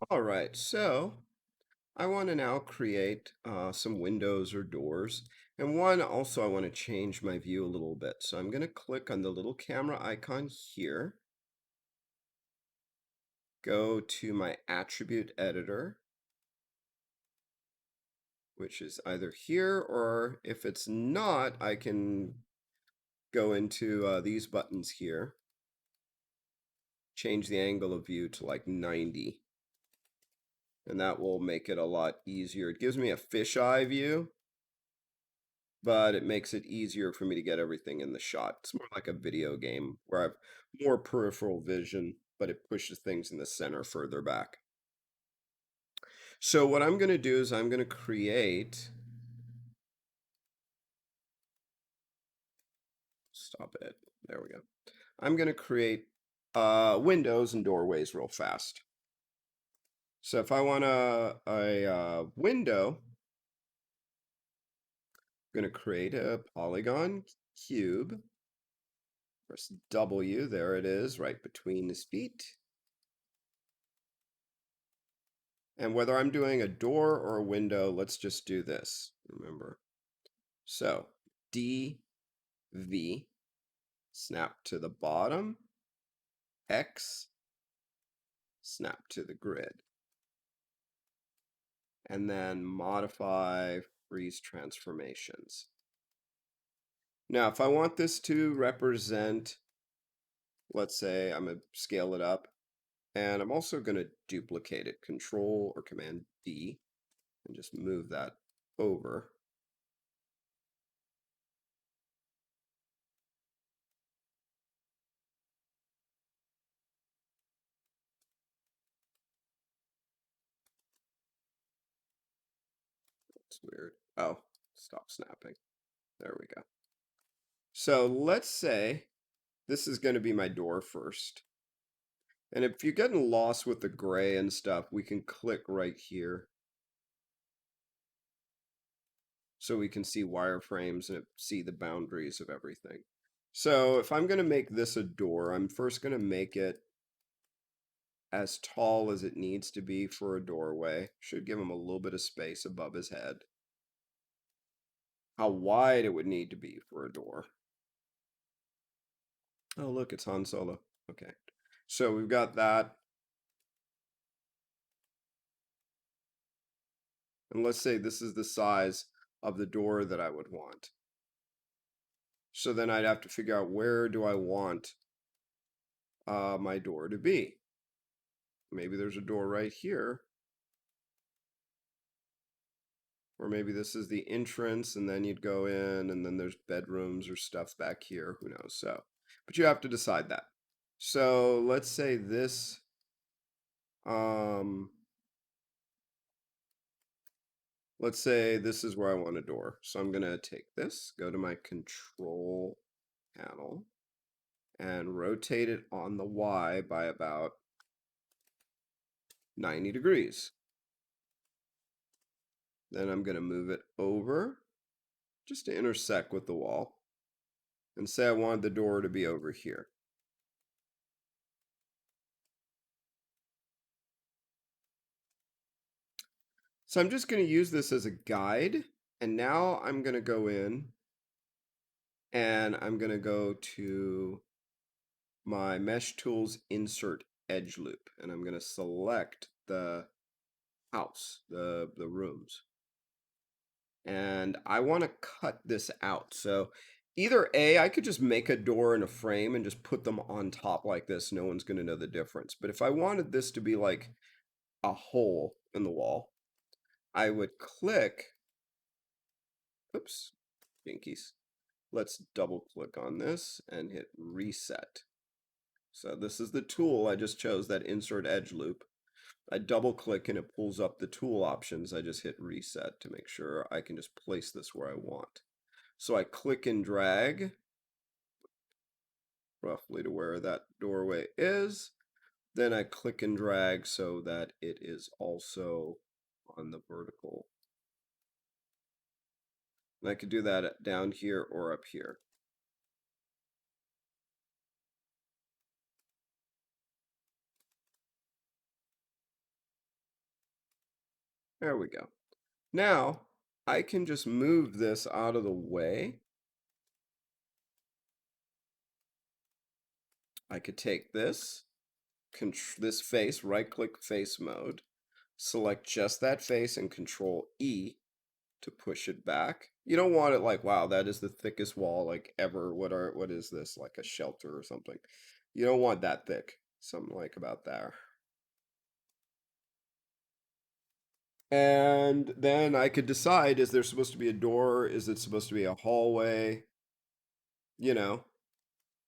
All right, so I want to now create some windows or doors. And one, also, I want to change my view a little bit. So I'm going to click on the little camera icon here, go to my attribute editor, which is either here, or if it's not, I can go into these buttons here, change the angle of view to like 90. And that will make it a lot easier. It gives me a fisheye view, but it makes it easier for me to get everything in the shot. It's more like a video game where I have more peripheral vision, but it pushes things in the center further back. So what I'm going to do is I'm going to create, stop it, there we go. I'm going to create windows and doorways real fast. So if I want a window, I'm going to create a polygon cube. Press W, there it is, right between his feet. And whether I'm doing a door or a window, let's just do this, remember. So D, V, snap to the bottom, X, snap to the grid. And then modify freeze transformations. Now, if I want this to represent, let's say I'm going to scale it up, and I'm also going to duplicate it, Control or Command D, and just move that over. It's weird. Oh, stop snapping. There we go. So let's say this is going to be my door first. And if you're getting lost with the gray and stuff, we can click right here. So we can see wireframes and see the boundaries of everything. So if I'm going to make this a door, I'm first going to make it as tall as it needs to be for a doorway. Should give him a little bit of space above his head. How wide it would need to be for a door. Oh, look, it's Han Solo. Okay. So we've got that. And let's say this is the size of the door that I would want. So then I'd have to figure out, where do I want my door to be? Maybe there's a door right here. Or maybe this is the entrance and then you'd go in and then there's bedrooms or stuff back here. Who knows? So, but you have to decide that. So let's say this, um, let's say this is where I want a door. So I'm going to take this, go to my control panel, and rotate it on the Y by about 90 degrees. Then I'm going to move it over just to intersect with the wall. And say I wanted the door to be over here. So I'm just going to use this as a guide. And now I'm going to go in and I'm going to go to my Mesh Tools Insert Edge Loop. And I'm going to select the house, the rooms. And I want to cut this out. So either A, I could just make a door and a frame and just put them on top like this. No one's going to know the difference. But if I wanted this to be like a hole in the wall, I would click, oops, binkies. Let's double click on this and hit reset. So this is the tool. I just chose that insert edge loop. I double click and it pulls up the tool options. I just hit reset to make sure I can just place this where I want. So I click and drag roughly to where that doorway is. Then I click and drag so that it is also on the vertical. And I could do that down here or up here. There we go. Now I can just move this out of the way. I could take this, this face, right click face mode, select just that face and control E to push it back. You don't want it like, wow, that is the thickest wall like ever. What is this? Like a shelter or something. You don't want that thick. Something like about there. And then I could decide, is there supposed to be a door? Is it supposed to be a hallway? You know,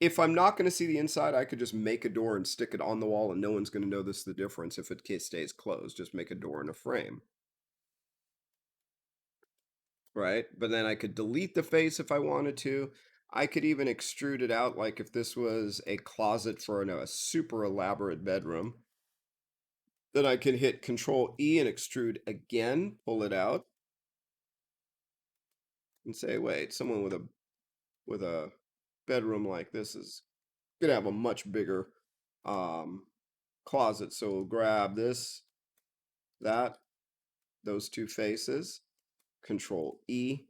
if I'm not going to see the inside, I could just make a door and stick it on the wall and no one's going to notice the difference if it stays closed. Just make a door in a frame. Right? But then I could delete the face if I wanted to. I could even extrude it out like if this was a closet for a super elaborate bedroom. Then I can hit Control E and extrude again, pull it out, and say, wait, someone with a bedroom like this is gonna have a much bigger um, closet. So we'll grab this, that, those two faces, Control E,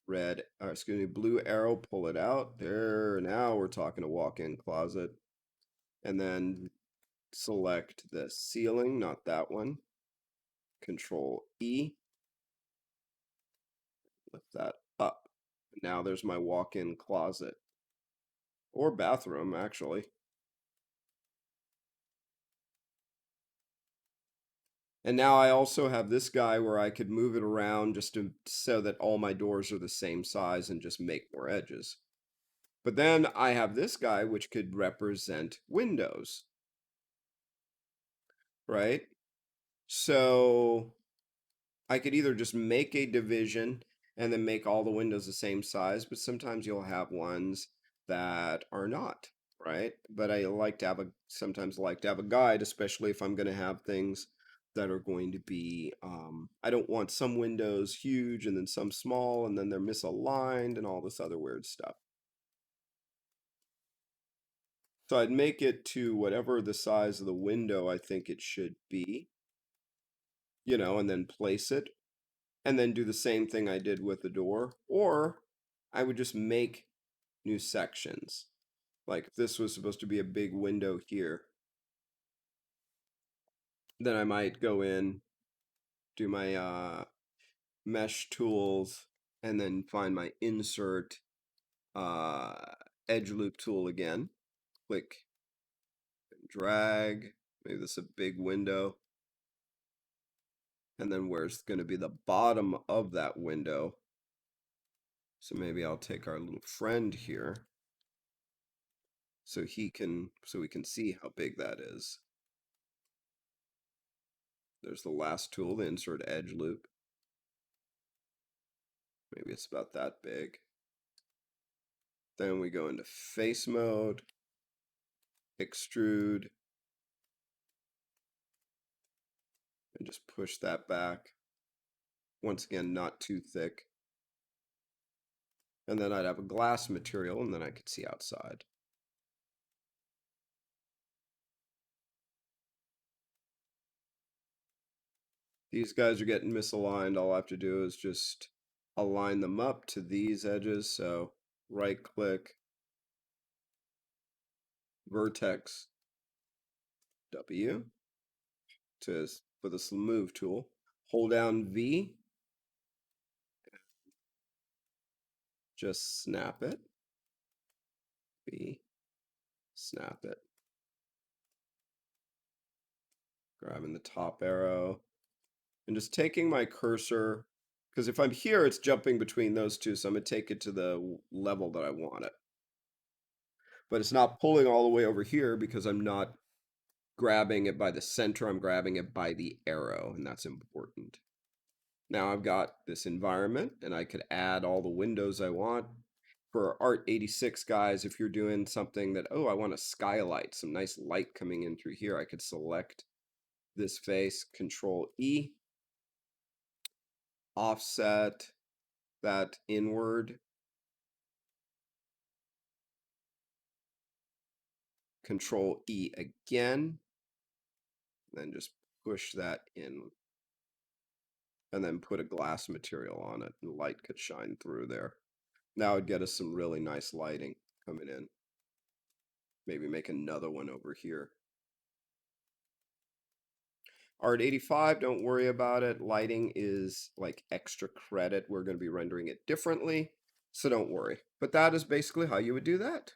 red, or excuse me, blue arrow, pull it out. There, now we're talking a walk-in closet. And then select the ceiling, not that one. Control E, lift that up. Now there's my walk-in closet, or bathroom, actually. And now I also have this guy where I could move it around just so that all my doors are the same size and just make more edges. But then I have this guy which could represent windows, right? So I could either just make a division and then make all the windows the same size, but sometimes you'll have ones that are not, right? But I like to have sometimes like to have a guide, especially if I'm going to have things that are going to be, I don't want some windows huge and then some small and then they're misaligned and all this other weird stuff. So I'd make it to whatever the size of the window I think it should be, and then place it and then do the same thing I did with the door. Or I would just make new sections. Like if this was supposed to be a big window here, then I might go in, do my mesh tools, and then find my insert uh, edge loop tool again. Click and drag. Maybe this is a big window. And then where's going to be the bottom of that window. So maybe I'll take our little friend here so we can see how big that is. There's the last tool, the insert edge loop. Maybe it's about that big. Then we go into face mode, extrude, and just push that back. Once again, not too thick. And then I'd have a glass material, and then I could see outside. These guys are getting misaligned. All I have to do is just align them up to these edges. So right click, vertex W for the move tool. Hold down V, just snap it. V, snap it. Grabbing the top arrow and just taking my cursor, because if I'm here, it's jumping between those two, so I'm going to take it to the level that I want it. But it's not pulling all the way over here because I'm not grabbing it by the center, I'm grabbing it by the arrow, and that's important. Now I've got this environment, and I could add all the windows I want. For Art 86 guys, if you're doing something that, oh, I want a skylight, some nice light coming in through here, I could select this face, Control E, offset that inward, Control E again, then just push that in. and then put a glass material on it, and light could shine through there. Now it'd get us some really nice lighting coming in. Maybe make another one over here. Art 85, don't worry about it. Lighting is like extra credit. We're going to be rendering it differently, so don't worry. But that is basically how you would do that.